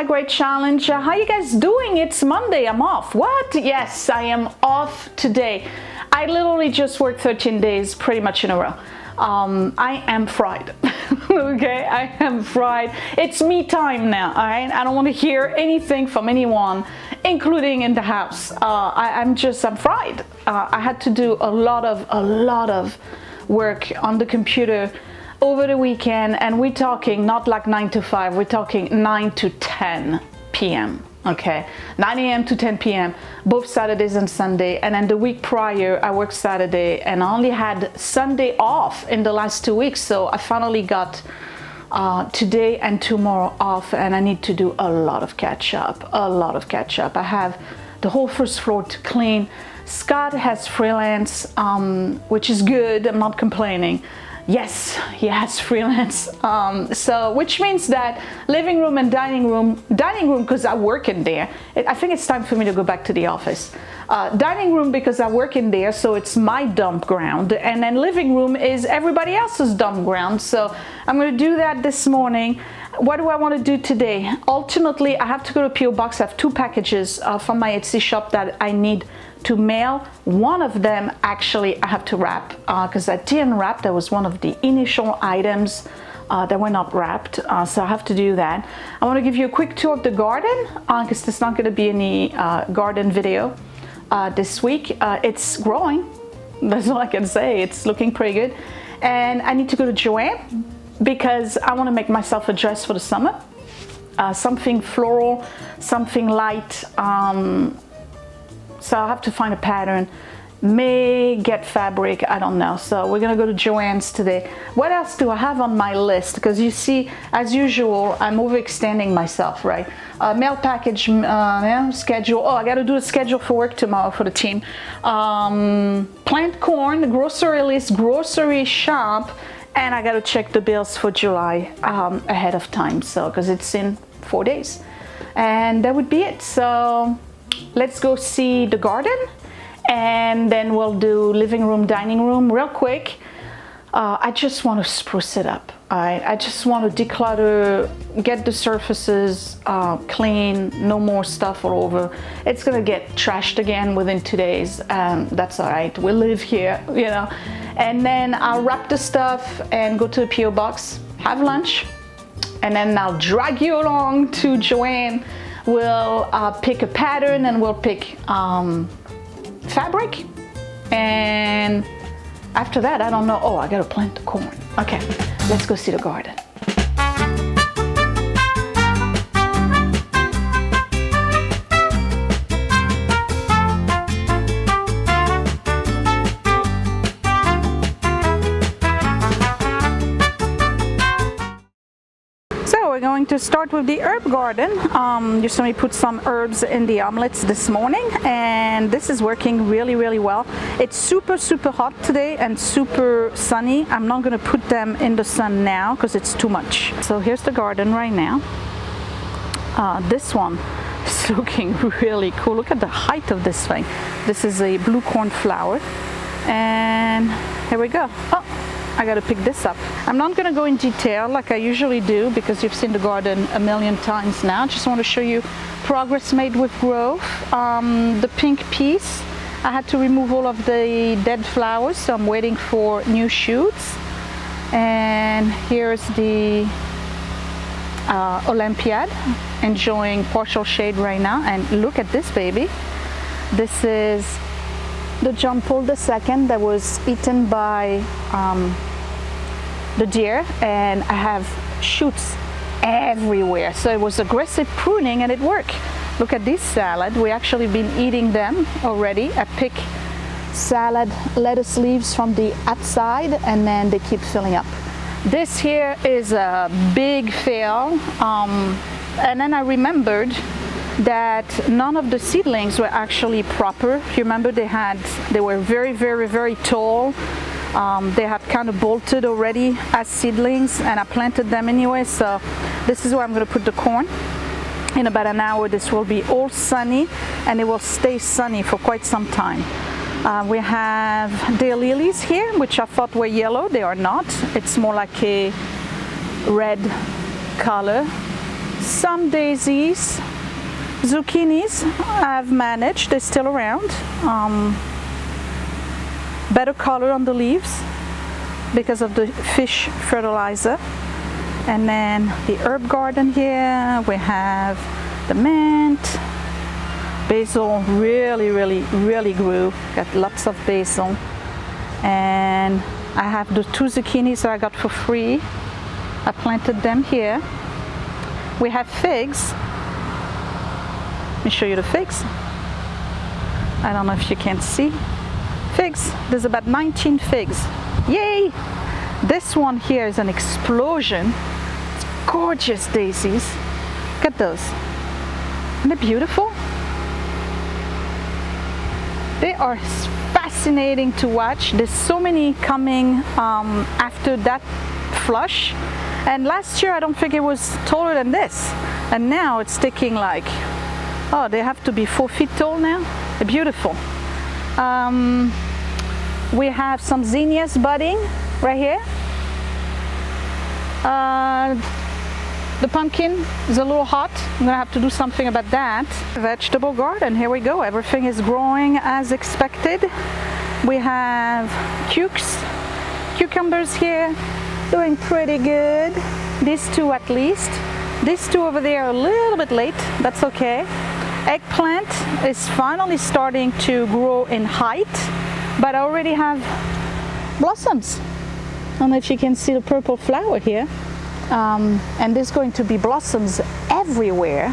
my great challenge. How you guys doing? It's Monday. I'm off. What? Yes, I am off today. I literally just worked 13 days pretty much in a row. I am fried. Okay, I am fried. It's me time now. All right, I don't want to hear anything from anyone, including in the house. I'm fried. I had to do a lot of work on the computer over the weekend, and we're talking not like 9 to 5, we're talking 9 to 10 p.m. Okay, 9 a.m. to 10 p.m. both Saturdays and Sunday. And then the week prior I worked Saturday and I only had Sunday off in the last 2 weeks, so I finally got today and tomorrow off, and I need to do a lot of catch up. I have the whole first floor to clean. Scott has freelance, which is good. I'm not complaining. Yes, he has freelance, so which means that living room and dining room because I work in there. I think it's time for me to go back to the office. Dining room because I work in there, so it's my dump ground, and then living room is everybody else's dump ground. So I'm going to do that this morning. What do I want to do today? Ultimately, I have to go to PO Box. I have 2 packages from my Etsy shop that I need to mail. One of them actually I have to wrap because I didn't wrap. That was one of the initial items that were not wrapped, so I have to do that. I want to give you a quick tour of the garden because there's not going to be any garden video this week. It's growing, that's all I can say. It's looking pretty good, and I need to go to Joann because I want to make myself a dress for the summer, something floral, something light. So I'll have to find a pattern, may get fabric, I don't know. So we're gonna go to Joann's today. What else do I have on my list? Because you see, as usual, I'm overextending myself, right? Mail package schedule. Oh, I gotta do a schedule for work tomorrow for the team. Plant corn, grocery list, grocery shop, and I gotta check the bills for July ahead of time, so because it's in 4 days. And that would be it. So let's go see the garden, and then we'll do living room, dining room real quick. I just want to spruce it up. All right, I just want to declutter, get the surfaces clean, no more stuff all over. It's gonna get trashed again within 2 days. That's all right, we live here, you know. And then I'll wrap the stuff and go to the PO Box, have lunch, and then I'll drag you along to Joann. We'll pick a pattern, and we'll pick fabric, and after that I don't know. Oh, I gotta plant the corn. Okay, let's go see the garden. We're going to start with the herb garden. You saw me put some herbs in the omelets this morning, and this is working really well. It's super hot today and super sunny. I'm not going to put them in the sun now because it's too much. So here's the garden right now. This one is looking really cool. Look at the height of this thing. This is a blue cornflower, and here we go. Oh, I gotta pick this up. I'm not gonna go in detail like I usually do because you've seen the garden a million times now. Just want to show you progress made with growth. The pink piece, I had to remove all of the dead flowers, so I'm waiting for new shoots. And here's the Olympiad, enjoying partial shade right now. And look at this baby. This is the John Paul II that was eaten by the deer, and I have shoots everywhere. So it was aggressive pruning and it worked. Look at this salad. We actually been eating them already. I pick salad lettuce leaves from the outside, and then they keep filling up. This here is a big fail, and then I remembered that none of the seedlings were actually proper. You remember they were very tall. They had kind of bolted already as seedlings, and I planted them anyway. So this is where I'm going to put the corn. In about an hour this will be all sunny, and it will stay sunny for quite some time. We have daylilies here, which I thought were yellow. They are not. It's more like a red color. some daisies. Zucchinis I've managed, they're still around. Better color on the leaves because of the fish fertilizer. And then the herb garden here, we have the mint. Basil really grew, got lots of basil. And I have the 2 zucchinis that I got for free. I planted them here. We have figs. Let me show you the figs. I don't know if you can see. Figs, there's about 19 figs. Yay! This one here is an explosion. It's gorgeous daisies. Look at those. Isn't it beautiful? They are fascinating to watch. There's so many coming after that flush. And last year I don't think it was taller than this. And now it's taking like, oh, they have to be 4 feet tall now. They're beautiful. We have some zinnias budding right here. The pumpkin is a little hot. I'm gonna have to do something about that. Vegetable garden, here we go. Everything is growing as expected. We have cucumbers here, doing pretty good. These 2 at least. These 2 over there are a little bit late, that's okay. Eggplant is finally starting to grow in height, but I already have blossoms. I don't know if you can see the purple flower here. And there's going to be blossoms everywhere.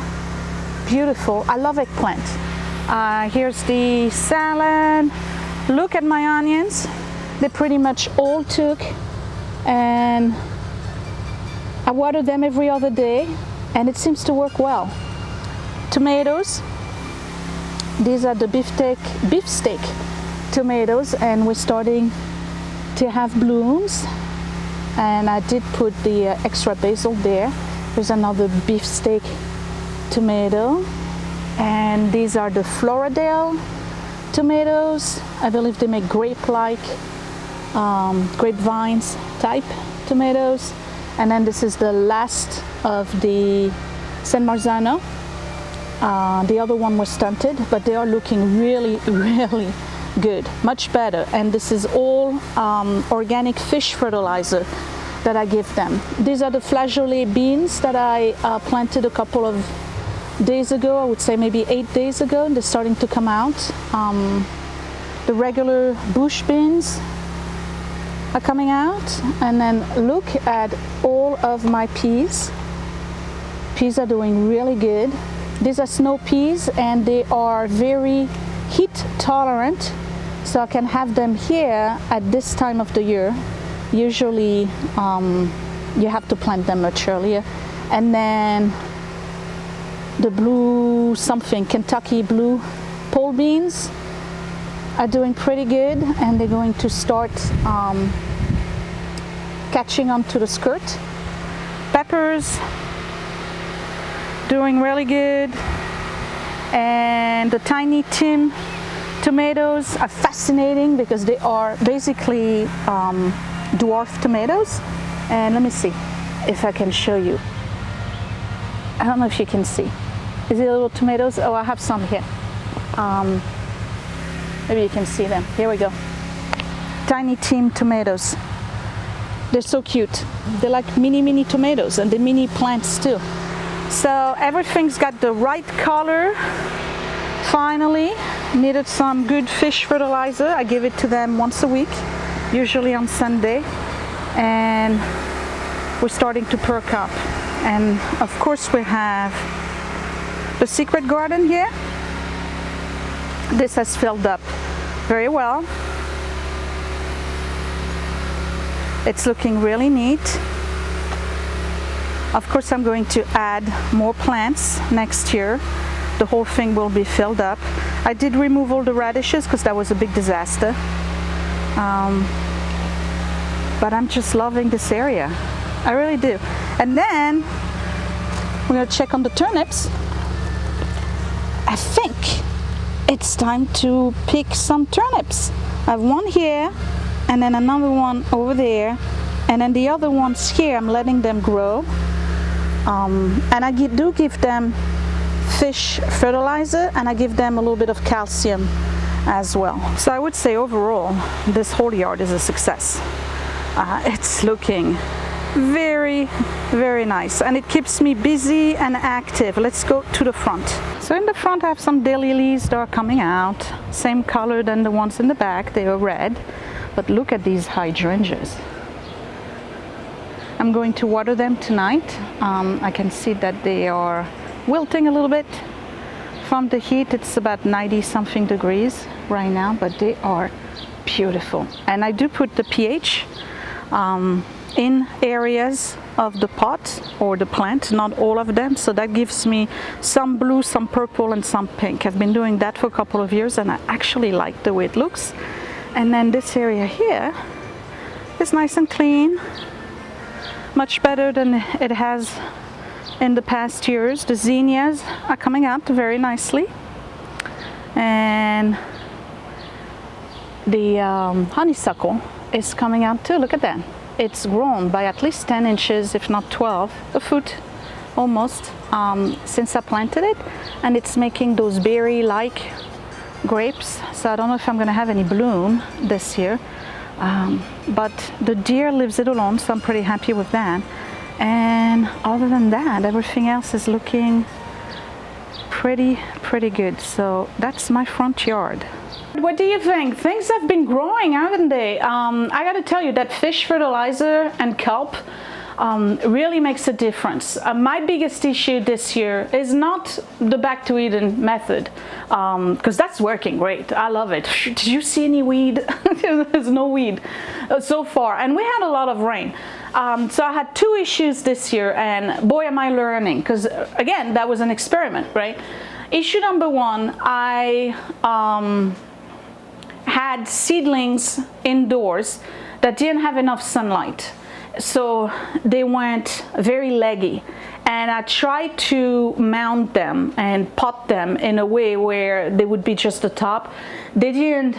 Beautiful. I love eggplant. Here's the salad. Look at my onions. They pretty much all took, and I water them every other day, and it seems to work well. Tomatoes. These are the beefsteak tomatoes, and we're starting to have blooms. And I did put the extra basil there. There's another beefsteak tomato. And these are the Floridale tomatoes. I believe they make grapevines type tomatoes. And then this is the last of the San Marzano. The other one was stunted, but they are looking really good, much better. And this is all organic fish fertilizer that I give them. These are the flageolet beans that I planted a couple of days ago. I would say maybe 8 days ago, and they're starting to come out. The regular bush beans are coming out. And then look at all of my peas. Peas are doing really good. These are snow peas, and they are very heat tolerant, so I can have them here at this time of the year. Usually you have to plant them much earlier. And then the blue something, Kentucky blue pole beans are doing pretty good, and they're going to start catching onto the skirt. Peppers doing really good. And the Tiny Tim tomatoes are fascinating because they are basically dwarf tomatoes. And let me see if I can show you. I don't know if you can see. Is it little tomatoes? Oh, I have some here. Maybe you can see them. Here we go. Tiny Tim tomatoes. They're so cute. They're like mini tomatoes, and the mini plants too. So everything's got the right color. Finally, needed some good fish fertilizer. I give it to them once a week, usually on Sunday, and we're starting to perk up. And of course we have the secret garden here. This has filled up very well. It's looking really neat. Of course, I'm going to add more plants next year. The whole thing will be filled up. I did remove all the radishes because that was a big disaster. But I'm just loving this area. I really do. And then we're going to check on the turnips. I think it's time to pick some turnips. I have one here, and then another one over there, and then the other ones here I'm letting them grow. And I do give them fish fertilizer, and I give them a little bit of calcium as well. So I would say overall this whole yard is a success. It's looking very, very nice, and it keeps me busy and active. Let's go to the front. So in the front I have some daylilies that are coming out, same color than the ones in the back. They are red, but look at these hydrangeas. I'm going to water them tonight. I can see that they are wilting a little bit from the heat. It's about 90 something degrees right now, but they are beautiful. And I do put the pH in areas of the pot or the plant, not all of them, so that gives me some blue, some purple, and some pink. I've been doing that for a couple of years, and I actually like the way it looks. And then this area here is nice and clean, much better than it has in the past years. The zinnias are coming out very nicely, and the honeysuckle is coming out too. Look at that. It's grown by at least 10 inches, if not 12, a foot almost, since I planted it, and it's making those berry-like grapes. So I don't know if I'm going to have any bloom this year, but the deer leaves it alone, so I'm pretty happy with that. And other than that, everything else is looking pretty good. So that's my front yard. What do you think? Things have been growing, haven't they? I gotta tell you that fish fertilizer and kelp really makes a difference. My biggest issue this year is not the back to Eden method, because that's working great. I love it. Did you see any weed? There's no weed so far, and we had a lot of rain. So I had two issues this year, and boy am I learning, because again, that was an experiment, right? Issue number one, I had seedlings indoors that didn't have enough sunlight, so they went very leggy, and I tried to mount them and pot them in a way where they would be just the top. They didn't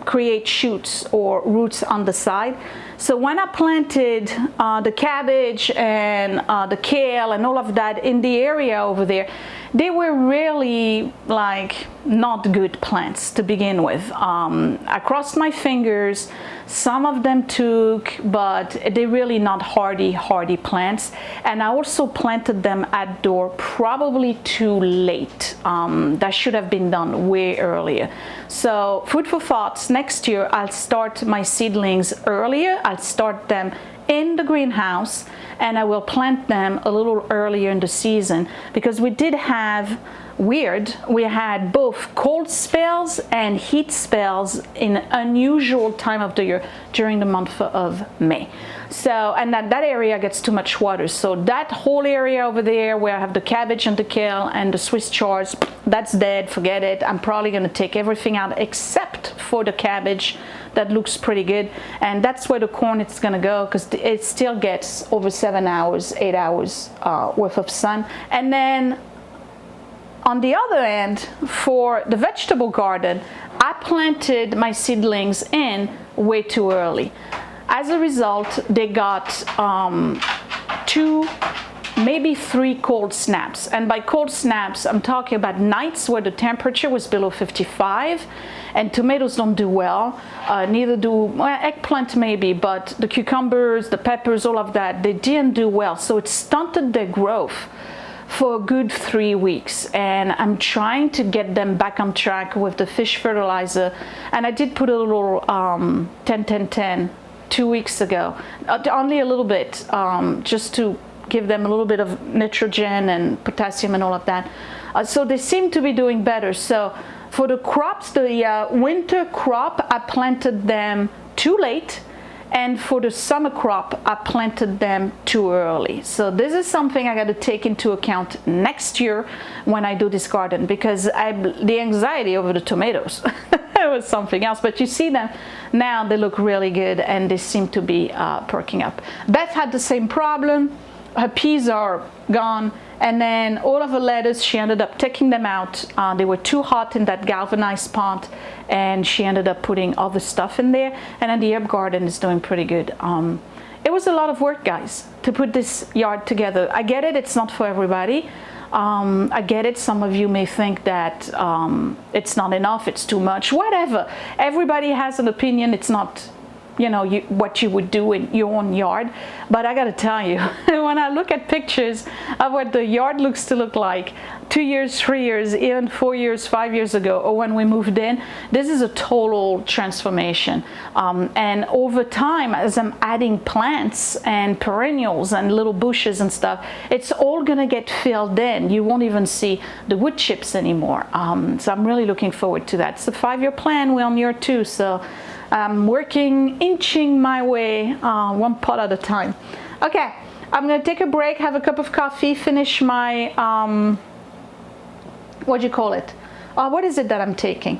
create shoots or roots on the side. So when I planted the cabbage and the kale and all of that in the area over there, they were really like not good plants to begin with. I crossed my fingers. Some of them took, but they're really not hardy plants. And I also planted them outdoor probably too late. That should have been done way earlier. So food for thoughts, next year I'll start my seedlings earlier. I'll start them in the greenhouse, and I will plant them a little earlier in the season, because we did have we had both cold spells and heat spells in an unusual time of the year during the month of May. So, and that area gets too much water. So that whole area over there where I have the cabbage and the kale and the Swiss chard, that's dead, forget it. I'm probably gonna take everything out except for the cabbage. That looks pretty good, and that's where the corn is gonna go, because it still gets over 7 hours, 8 hours worth of sun. And then on the other end, for the vegetable garden, I planted my seedlings in way too early. As a result, they got 2, maybe 3 cold snaps. And by cold snaps, I'm talking about nights where the temperature was below 55, and tomatoes don't do well. Neither do, well, eggplant maybe, but the cucumbers, the peppers, all of that, they didn't do well. So it stunted their growth for a good 3 weeks, and I'm trying to get them back on track with the fish fertilizer. And I did put a little 10-10-10 2 weeks ago, only a little bit, just to give them a little bit of nitrogen and potassium and all of that. So they seem to be doing better. So for the crops, the winter crop, I planted them too late, and for the summer crop, I planted them too early. So this is something I got to take into account next year when I do this garden, because the anxiety over the tomatoes it was something else. But you see them now, they look really good, and they seem to be perking up. Beth had the same problem. Her peas are gone, and then all of her lettuce, she ended up taking them out. They were too hot in that galvanized pot, and she ended up putting other stuff in there. And then the herb garden is doing pretty good. it was a lot of work, guys, to put this yard together. I get it, it's not for everybody. I get it, some of you may think that it's not enough, it's too much, whatever. Everybody has an opinion. It's not, you know, what you would do in your own yard. But I gotta tell you, when I look at pictures of what the yard looks to look like 2 years, 3 years, even 4 years, 5 years ago, or when we moved in, this is a total transformation. And over time, as I'm adding plants and perennials and little bushes and stuff, it's all gonna get filled in. You won't even see the wood chips anymore. So I'm really looking forward to that. It's a 5-year plan. We're on year 2, so I'm working, inching my way one pot at a time. Okay, I'm gonna take a break, have a cup of coffee, finish my, what do you call it? What is it that I'm taking?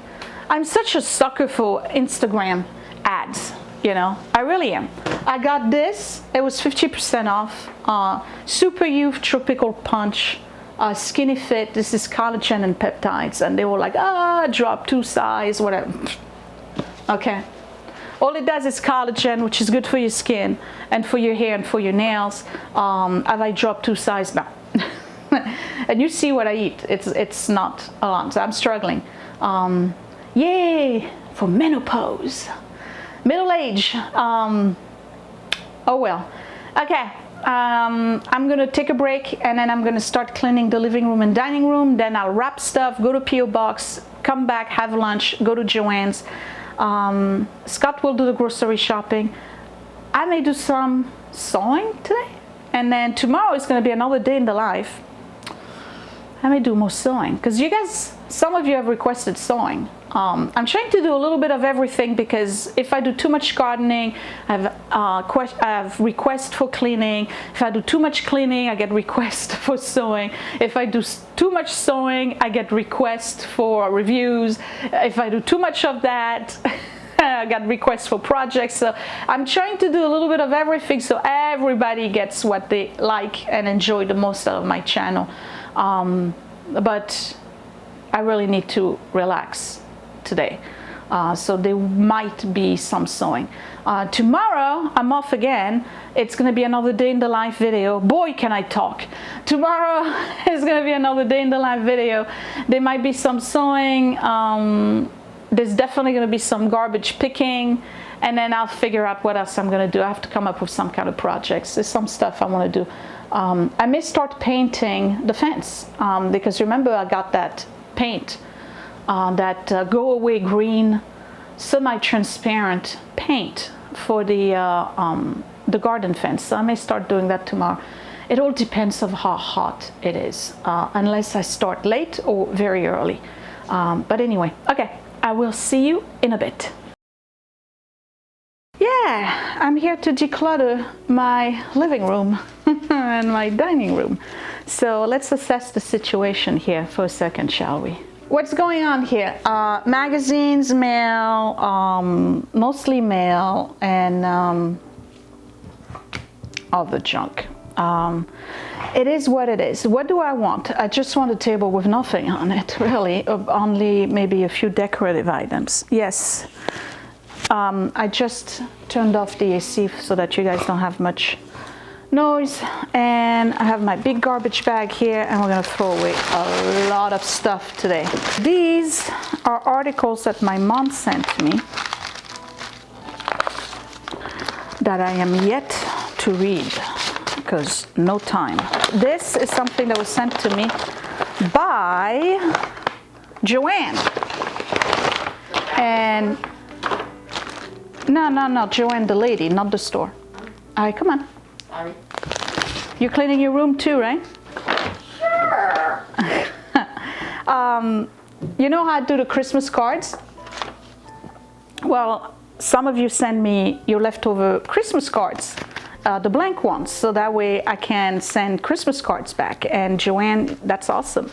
I'm such a sucker for Instagram ads, you know, I really am. I got this, it was 50% off, Super Youth Tropical Punch, Skinny Fit. This is collagen and peptides, and they were like, drop 2 size, whatever. Okay. All it does is collagen, which is good for your skin and for your hair and for your nails. Have I dropped 2 size now? And you see what I eat. It's not a lot, so I'm struggling. Yay for menopause, middle age. Oh well. Okay. I'm gonna take a break, and then I'm gonna start cleaning the living room and dining room. Then I'll wrap stuff, go to P.O. Box, come back, have lunch, go to Joann's. Scott will do the grocery shopping. I may do some sewing today, and then tomorrow is going to be another day in the life. I may do more sewing because you guys, some of you have requested sewing. I'm trying to do a little bit of everything, because if I do too much gardening, I have requests for cleaning. If I do too much cleaning, I get requests for sewing. If I do too much sewing, I get requests for reviews. If I do too much of that, I got requests for projects. So I'm trying to do a little bit of everything so everybody gets what they like and enjoy the most out of my channel. But I really need to relax today, so there might be some sewing. Tomorrow I'm off again. It's gonna be another day in the life video. Boy, can I talk. Tomorrow is gonna be another day in the life video. There might be some sewing. There's definitely gonna be some garbage picking, and then I'll figure out what else I'm gonna do. I have to come up with some kind of projects. There's some stuff I want to do. I may start painting the fence, because remember I got that paint, that go away green semi-transparent paint for the garden fence. So I may start doing that tomorrow. It all depends on how hot it is, unless I start late or very early. But anyway, okay, I will see you in a bit. Yeah, I'm here to declutter my living room and my dining room. So let's assess the situation here for a second, shall we? What's going on here? Magazines, mail, mostly mail, and all the junk. It is what it is. What do I want? I just want a table with nothing on it, really. Only maybe a few decorative items. Yes. I just turned off the AC so that you guys don't have much noise, and I have my big garbage bag here, and we're gonna throw away a lot of stuff today. These are articles that my mom sent me that I am yet to read because no time. This is something that was sent to me by Joanne, and no, Joanne the lady, not the store. All right, come on. Sorry. You're cleaning your room too, right? Sure. You know how I do the Christmas cards? Well, some of you send me your leftover Christmas cards, the blank ones, so that way I can send Christmas cards back. And Joanne, that's awesome.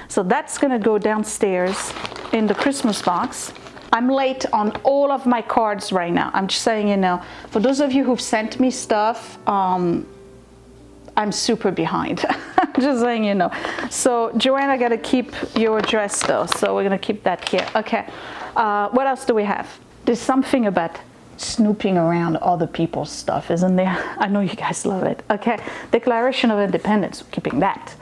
So that's gonna go downstairs in the Christmas box. I'm late on all of my cards right now. I'm just saying, you know, for those of you who've sent me stuff, I'm super behind. I'm just saying, you know. So Joanne, I gotta keep your address though, so we're gonna keep that here. Okay, what else do we have? There's something about snooping around other people's stuff, isn't there? I know you guys love it. Okay, Declaration of Independence, keeping that.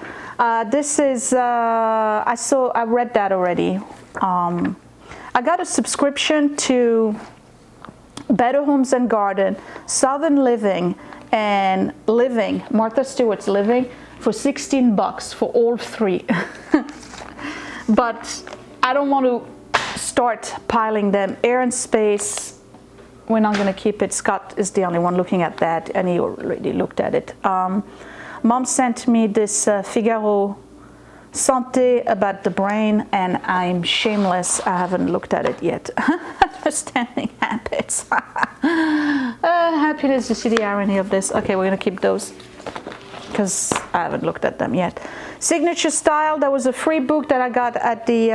This is, I read that already. I got a subscription to Better Homes and Garden, Southern Living, and Living, Martha Stewart's Living, for $16 for all three. But I don't want to start piling them. Air and Space, we're not going to keep it. Scott is the only one looking at that, and he already looked at it. Mom sent me this Figaro Santé about the brain, and I'm shameless. I haven't looked at it yet. Understanding habits. Happiness, you see the irony of this. Okay, we're going to keep those because I haven't looked at them yet. Signature Style, that was a free book that I got at the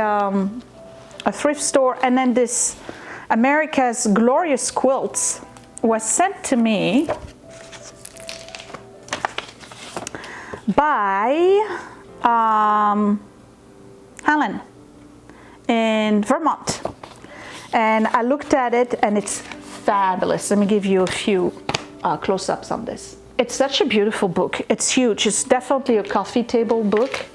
a thrift store. And then this America's Glorious Quilts was sent to me by Helen in Vermont, and I looked at it and it's fabulous. Let me give you a few close-ups on this. It's such a beautiful book. It's huge. It's definitely a coffee table book,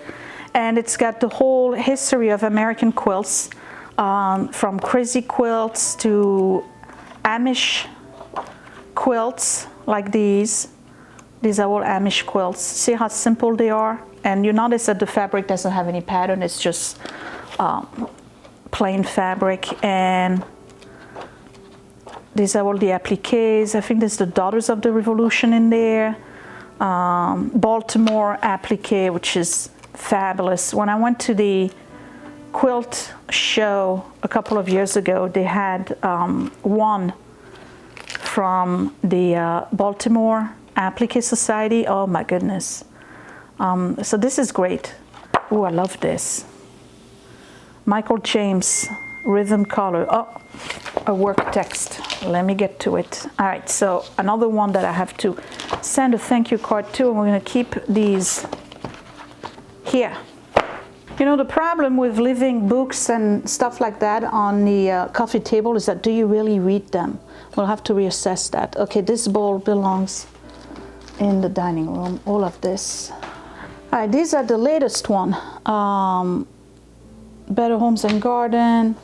and it's got the whole history of American quilts, from crazy quilts to Amish quilts like these. These are all Amish quilts. See how simple they are? And you notice that the fabric doesn't have any pattern. It's just plain fabric. And these are all the appliques. I think there's the Daughters of the Revolution in there. Baltimore applique, which is fabulous. When I went to the quilt show a couple of years ago, they had one from the Baltimore Applique Society. Oh my goodness. So this is great. Oh, I love this. Michael James Rhythm Color. Oh, a work text. Let me get to it. All right, so another one that I have to send a thank you card to, and we're going to keep these here. You know, the problem with leaving books and stuff like that on the coffee table is that, do you really read them? We'll have to reassess that. Okay, this bowl belongs in the dining room, all of this. All right, these are the latest one. Better Homes and Garden.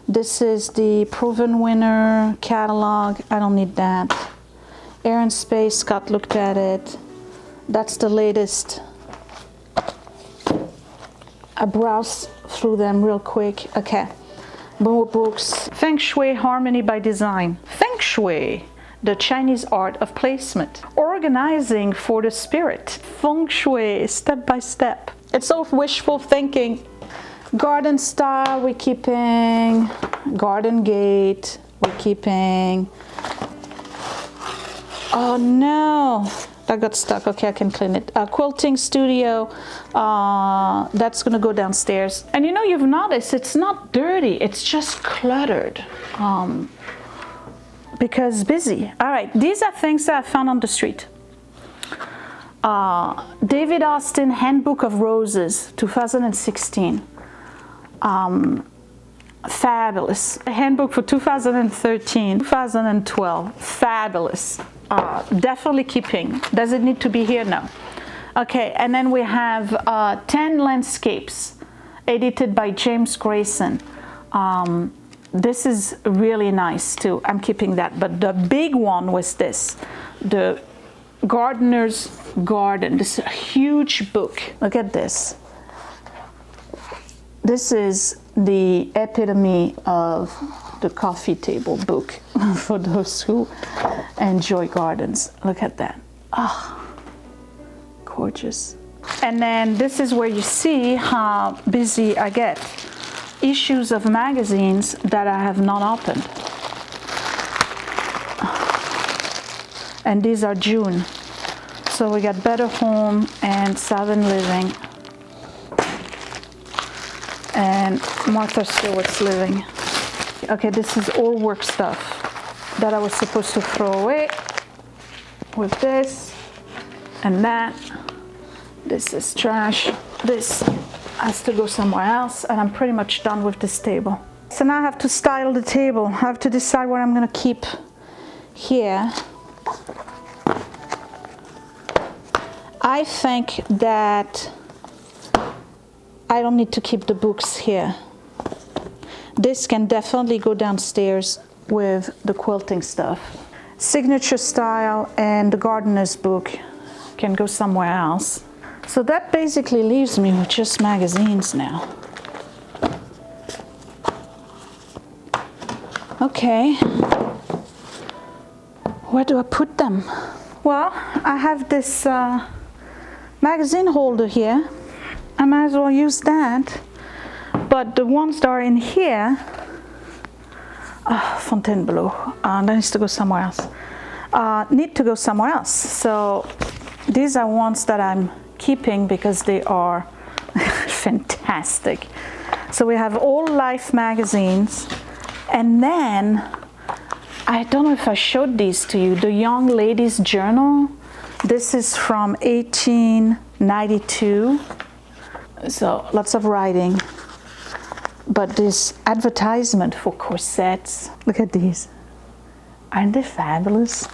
This is the Proven Winner catalog. I don't need that. Air and Space, Scott looked at it. That's the latest. I browsed through them real quick. Okay, more books. Feng Shui Harmony by Design. Feng Shui, the Chinese art of placement. Organizing for the spirit. Feng Shui, step by step. It's all wishful thinking. Garden Style, we're keeping. Garden Gate, we're keeping. Oh no, that got stuck. Okay, I can clean it. Quilting Studio, that's gonna go downstairs. And you know, you've noticed it's not dirty, it's just cluttered. Because busy. All right, these are things that I found on the street. David Austin Handbook of Roses, 2016. Fabulous. A handbook for 2013, 2012. Fabulous. Definitely keeping. Does it need to be here? No. Okay, and then we have 10 Landscapes, edited by James Grayson. This is really nice too. I'm keeping that. But the big one was this, the Gardener's Garden. This is a huge book. Look at this. This is the epitome of the coffee table book for those who enjoy gardens. Look at that. Ah, oh, gorgeous. And then this is where you see how busy I get. Issues of magazines that I have not opened. And these are June. So we got Better Home and Southern Living. And Martha Stewart's Living. Okay, this is all work stuff that I was supposed to throw away with this and that. This is trash. This has to go somewhere else, and I'm pretty much done with this table. So now I have to style the table. I have to decide what I'm gonna keep here, I think that I don't need to keep the books here. This can definitely go downstairs with the quilting stuff. Signature Style and the Gardener's Book can go somewhere else. So that basically leaves me with just magazines now. Okay, where do I put them? Well, I have this magazine holder here. I might as well use that. But the ones that are in here, Fontainebleau, that needs to go somewhere else. Need to go somewhere else. So these are ones that I'm keeping because they are fantastic. So we have all Life magazines, and then I don't know if I showed these to you, the Young Ladies Journal. This is from 1892. So lots of writing. But this advertisement for corsets, look at these. Aren't they fabulous?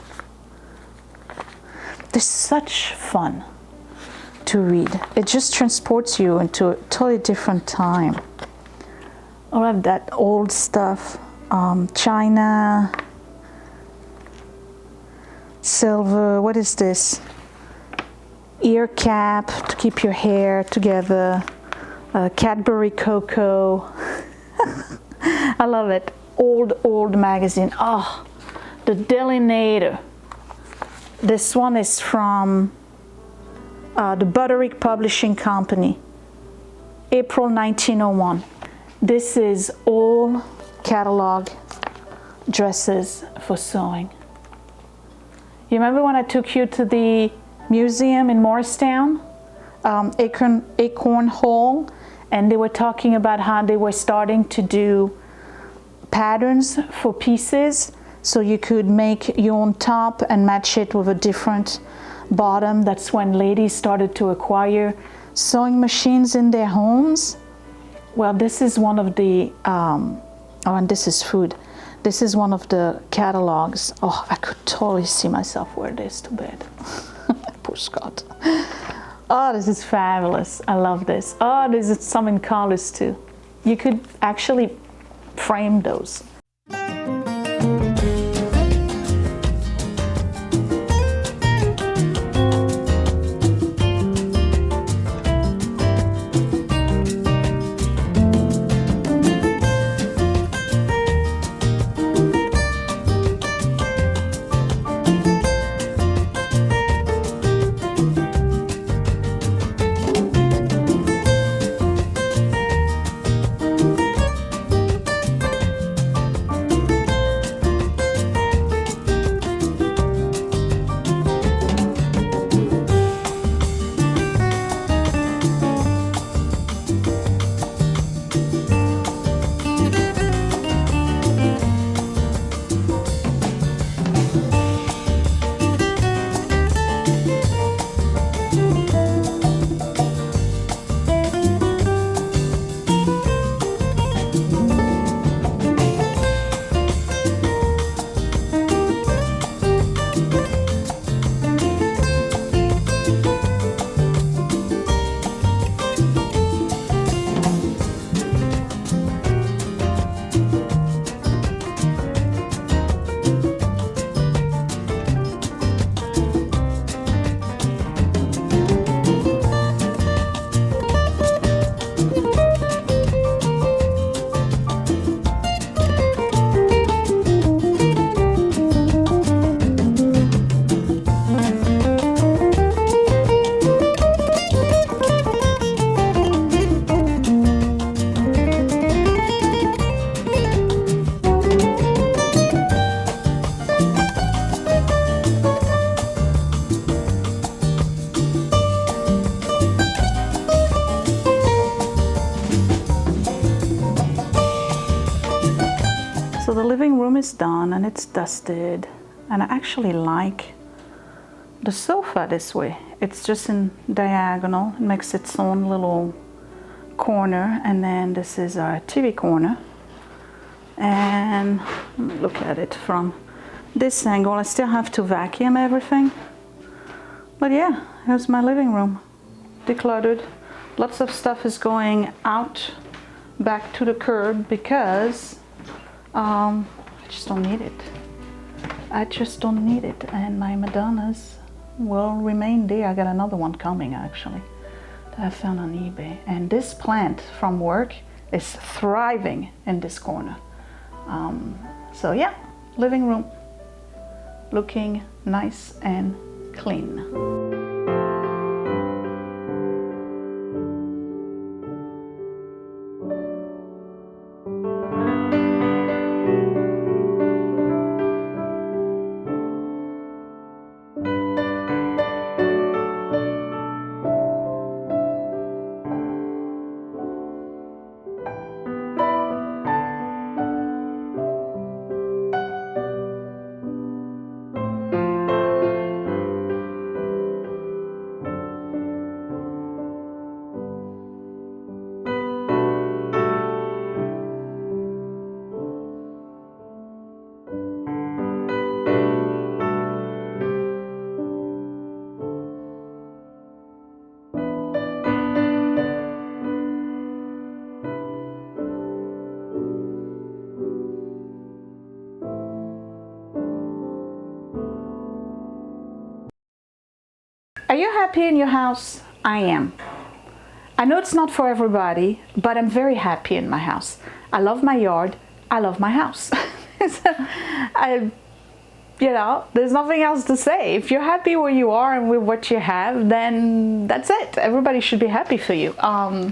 They're such fun to read. It just transports you into a totally different time. All of that old stuff, China, silver, what is this? Ear cap to keep your hair together, Cadbury Cocoa. I love it. Old magazine. Oh, the Delineator. This one is from the Butterick Publishing Company, April 1901. This is all catalog dresses for sewing. You remember when I took you to the museum in Morristown, Acorn Hall, and they were talking about how they were starting to do patterns for pieces, so you could make your own top and match it with a different bottom. That's when ladies started to acquire sewing machines in their homes. Well, this is one of the, and this is food. This is one of the catalogs. Oh, I could totally see myself wear this to bed. Poor Scott. Oh, this is fabulous. I love this. Oh, there's some in colors too. You could actually frame those. So the living room is done and it's dusted, and I actually like the sofa this way. It's just in diagonal. It makes its own little corner, and then this is our TV corner. And look at it from this angle. I still have to vacuum everything. But yeah, here's my living room. Decluttered. Lots of stuff is going out back to the curb because I just don't need it. I just don't need it. And my Madonnas will remain there. I got another one coming actually that I found on eBay. And this plant from work is thriving in this corner. So yeah, living room looking nice and clean. Are you happy in your house? I am. I know it's not for everybody, but I'm very happy in my house. I love my yard. I love my house. You know, there's nothing else to say. If you're happy where you are and with what you have, then that's it. Everybody should be happy for you. I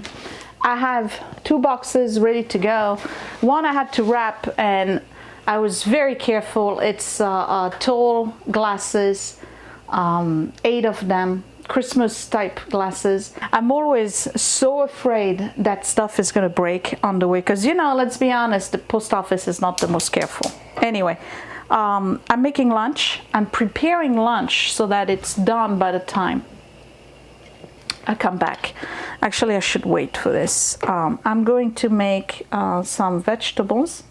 have 2 boxes ready to go. One I had to wrap and I was very careful. It's tall glasses, 8 of them, Christmas type glasses. I'm always so afraid that stuff is gonna break on the way because, you know, let's be honest, the post office is not the most careful. Anyway, I'm making lunch. I'm preparing lunch so that it's done by the time I come back. Actually, I should wait for this. I'm going to make some vegetables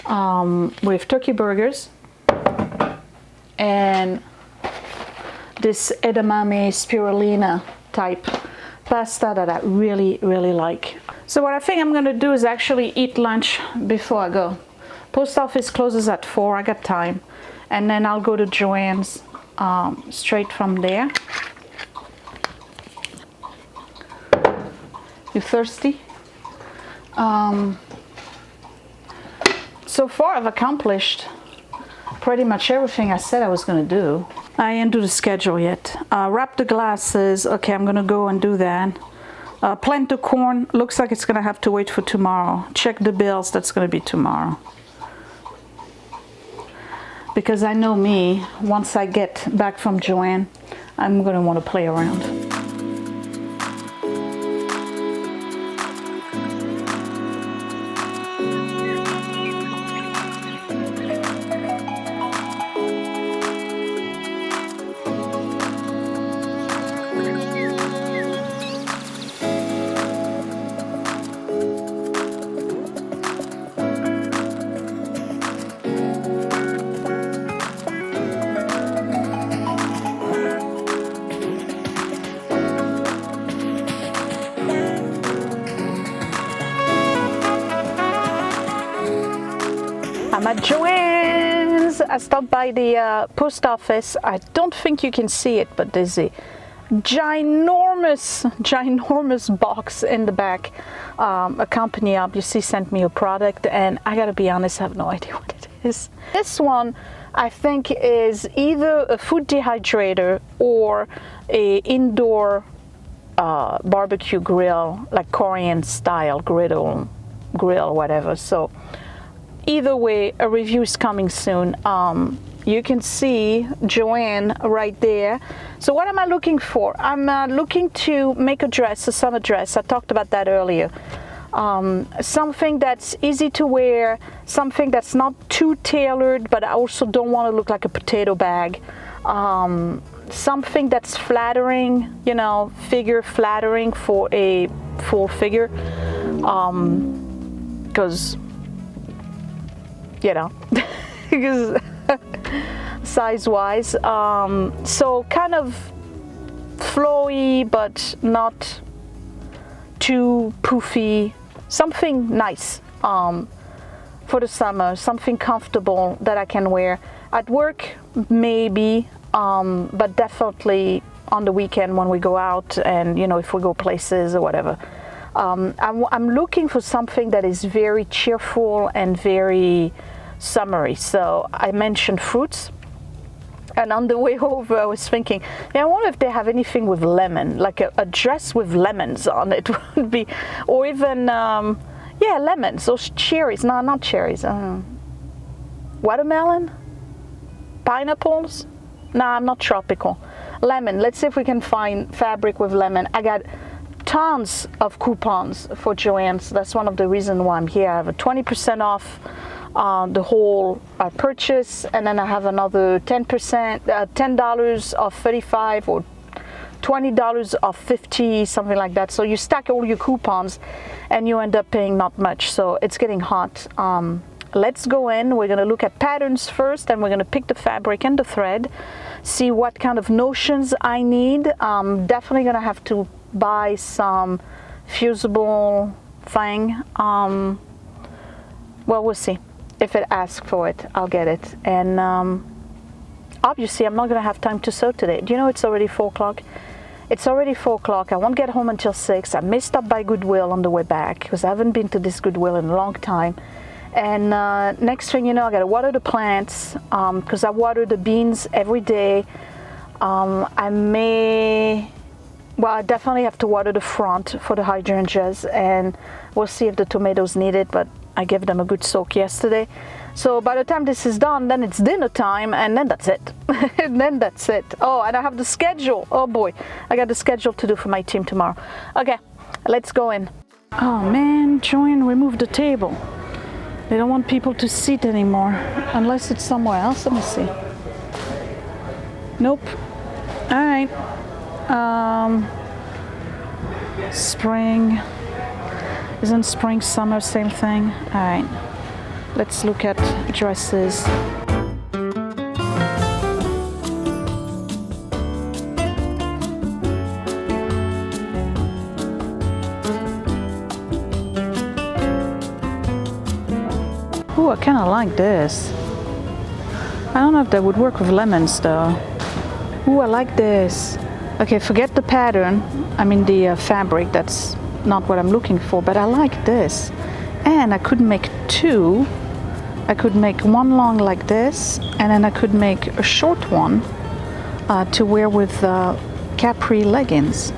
with turkey burgers and this edamame spirulina type pasta that I really, really like. So what I think I'm gonna do is actually eat lunch before I go. Post office closes at 4, I got time. And then I'll go to Joann's straight from there. You thirsty? So far I've accomplished pretty much everything I said I was gonna do. I didn't do the schedule yet. Wrap the glasses. Okay, I'm gonna go and do that. Plant the corn. Looks like it's gonna have to wait for tomorrow. Check the bills. That's gonna be tomorrow. Because I know me, once I get back from Joann, I'm gonna want to play around. I'm at Joann's. I stopped by the post office. I don't think you can see it, but there's a ginormous box in the back. A company obviously sent me a product, and I gotta be honest, I have no idea what it is. This one I think is either a food dehydrator or a indoor barbecue grill, like Korean style grill, whatever. So either way, a review is coming soon. You can see Joann right there. So what am I looking for? I'm looking to make a dress, a summer dress. I talked about that earlier. Something that's easy to wear, something that's not too tailored, but I also don't want to look like a potato bag. Something that's flattering, you know, figure flattering for a full figure. Because you know, because size-wise. So kind of flowy, but not too poofy. Something nice for the summer, something comfortable that I can wear at work, maybe, but definitely on the weekend when we go out and, you know, if we go places or whatever. I'm looking for something that is very cheerful and very summery. So I mentioned fruits. And on the way over, I was thinking, yeah, I wonder if they have anything with lemon, like a dress with lemons on it would be, or even, yeah, lemons, those cherries. No, not cherries. Watermelon? Pineapples? No, I'm not tropical. Lemon. Let's see if we can find fabric with lemon. I got tons of coupons for Joann's. That's one of the reasons why I'm here. I have a 20% off the whole purchase, and then I have another 10%, $10 off 35 or $20 off 50, something like that. So you stack all your coupons and you end up paying not much. So it's getting hot. Let's go in. We're going to look at patterns first, and we're going to pick the fabric and the thread, see what kind of notions I need. Definitely going to have to buy some fusible thing. Well, we'll see. If it asks for it, I'll get it. And obviously, I'm not going to have time to sew today. Do you know it's already 4 o'clock? It's already 4 o'clock. I won't get home until 6. I may stop by Goodwill on the way back because I haven't been to this Goodwill in a long time. And next thing you know, I got to water the plants because I water the beans every day. I definitely have to water the front for the hydrangeas, and we'll see if the tomatoes need it, but I gave them a good soak yesterday. So by the time this is done, then it's dinner time, and then that's it. And then that's it. Oh, and I have the schedule. Oh boy, I got the schedule to do for my team tomorrow. Okay, let's go in. Oh man, Joanne removed the table. They don't want people to sit anymore, unless it's somewhere else. Let me see. Nope. All right. Spring. Isn't spring, summer, same thing? All right. Let's look at dresses. Ooh, I kind of like this. I don't know if that would work with lemons though. Ooh, I like this. Okay, forget the pattern. I mean the fabric, that's not what I'm looking for, but I like this. And I could make two. I could make one long like this, and then I could make a short one to wear with capri leggings.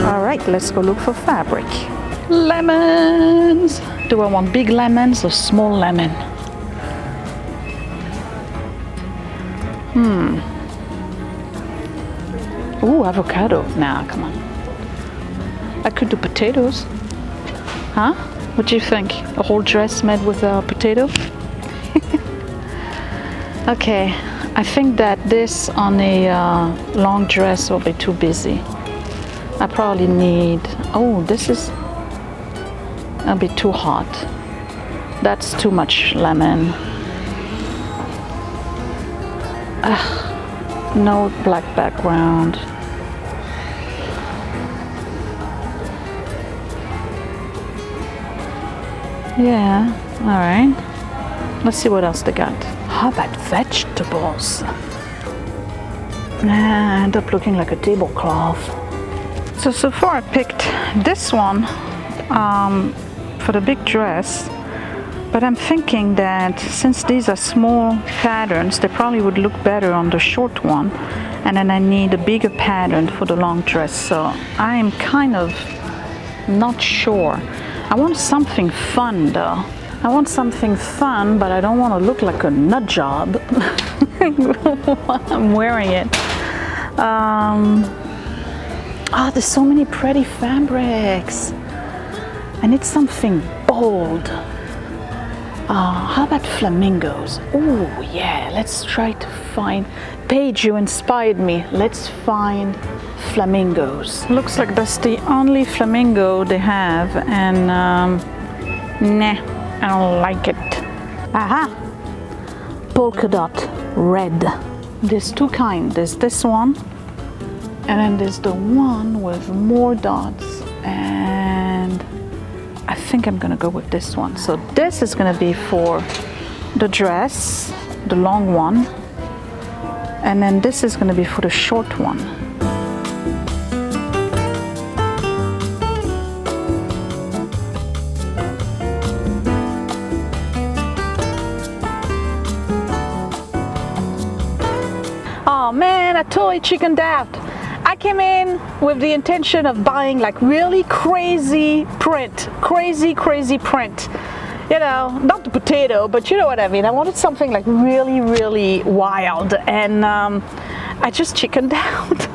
All right, let's go look for fabric. Lemons! Do I want big lemons or small lemon? Ooh, avocado. Nah, come on. I could do potatoes. Huh? What do you think? A whole dress made with a potato? Okay, I think that this on a long dress will be too busy. I probably need... Oh, this is... That'll be too hot. That's too much lemon. No black background. Yeah, all right. Let's see what else they got. How about vegetables? Nah, I end up looking like a tablecloth. So far I picked this one for the big dress, but I'm thinking that since these are small patterns, they probably would look better on the short one, and then I need a bigger pattern for the long dress. So I am kind of not sure. I want something fun though. I want something fun, but I don't want to look like a nut job while I'm wearing it. Oh, there's so many pretty fabrics. I need something bold. How about flamingos? Oh yeah, let's try to find... Paige, you inspired me. Let's find flamingos. Looks like that's the only flamingo they have, and nah, I don't like it. Aha! Polka dot red. There's two kinds. There's this one, and then there's the one with more dots, and I think I'm gonna go with this one. So this is gonna be for the dress, the long one, and then this is gonna be for the short one. Oh man, I totally chickened out. I came in with the intention of buying like really crazy print, crazy print. You know, not the potato, but you know what I mean. I wanted something like really wild, and I just chickened out.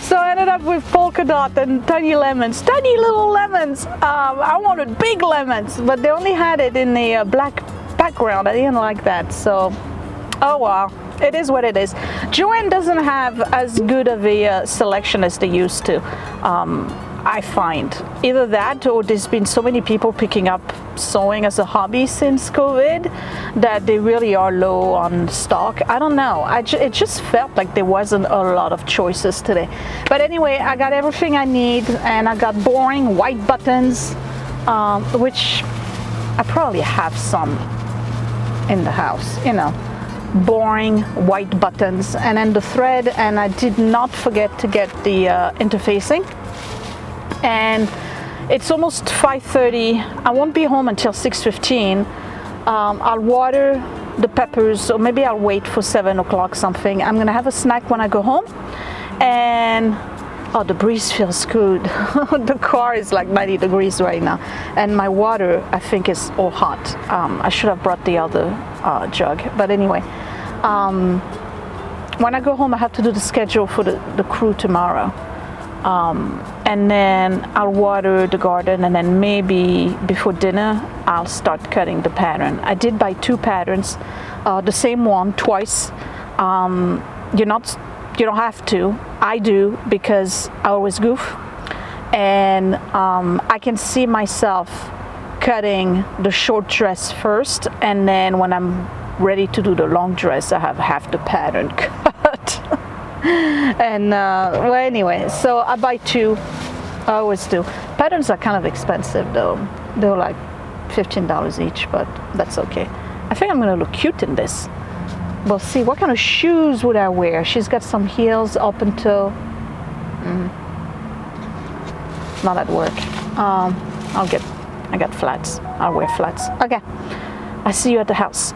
So I ended up with polka dot and tiny lemons, tiny little lemons. I wanted big lemons, but they only had it in the black background. I didn't like that, so oh well. It is what it is. Joann doesn't have as good of a selection as they used to. I find either that, or there's been so many people picking up sewing as a hobby since COVID that they really are low on stock. I don't know. It just felt like there wasn't a lot of choices today. But anyway, I got everything I need, and I got boring white buttons, which I probably have some in the house, you know. Boring white buttons, and then the thread, and I did not forget to get the interfacing. And it's almost 5:30. I won't be home until 6:15. I'll water the peppers, or maybe I'll wait for 7 o'clock something. I'm gonna have a snack when I go home, and oh, the breeze feels good. The car is like 90 degrees right now, and my water I think is all hot. I should have brought the other jug, but anyway, when I go home I have to do the schedule for the crew tomorrow, and then I'll water the garden, and then maybe before dinner I'll start cutting the pattern. I did buy 2 patterns, the same one twice. You don't have to. I do, because I always goof, and I can see myself cutting the short dress first, and then when I'm ready to do the long dress I have half the pattern cut. And well, anyway, so I buy 2. I always do. Patterns are kind of expensive though. They're like $15 each, but that's okay. I think I'm gonna look cute in this. We'll see. What kind of shoes would I wear? She's got some heels up until not at work. I got flats. I'll wear flats. Okay, I'll see you at the house.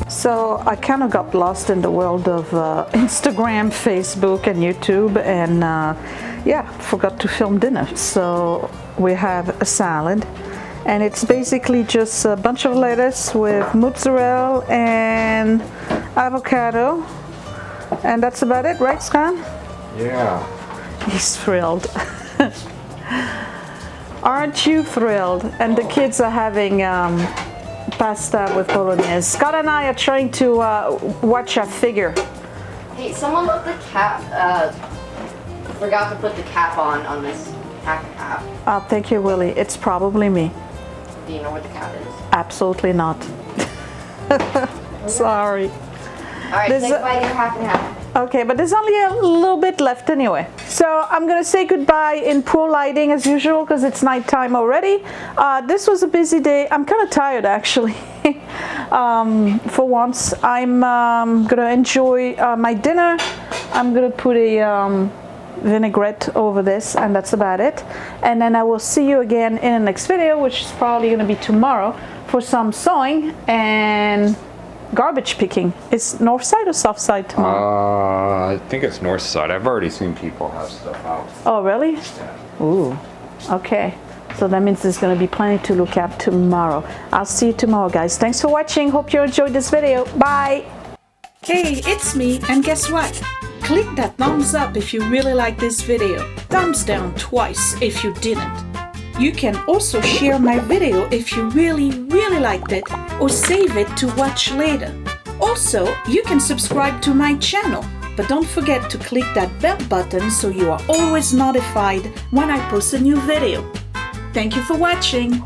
So I kind of got lost in the world of Instagram, Facebook, and YouTube, and yeah, forgot to film dinner. So we have a salad, And it's basically just a bunch of lettuce with mozzarella and avocado. And that's about it, right, Scott? Yeah. He's thrilled. Aren't you thrilled? And the kids are having pasta with bolognese. Scott and I are trying to watch a figure. Hey, someone put the cap, forgot to put the cap on this cap. Thank you, Willie. It's probably me. Do you know what the cap is? Absolutely not. Sorry. Alright, say goodbye to your half and half. Okay, but there's only a little bit left anyway. So I'm gonna say goodbye in poor lighting as usual because it's nighttime already. This was a busy day. I'm kind of tired actually. For once, I'm gonna enjoy my dinner. I'm gonna put a vinaigrette over this, and that's about it. And then I will see you again in the next video, which is probably gonna be tomorrow, for some sewing and garbage picking. It's north side or south side tomorrow? I think it's north side. I've already seen people have stuff out. Oh, really? Yeah. Ooh, okay. So that means there's gonna be plenty to look at tomorrow. I'll see you tomorrow, guys. Thanks for watching. Hope you enjoyed this video. Bye. Hey, it's me, and guess what? Click that thumbs up if you really like this video. Thumbs down twice if you didn't. You can also share my video if you really liked it, or save it to watch later. Also, you can subscribe to my channel, but don't forget to click that bell button so you are always notified when I post a new video. Thank you for watching.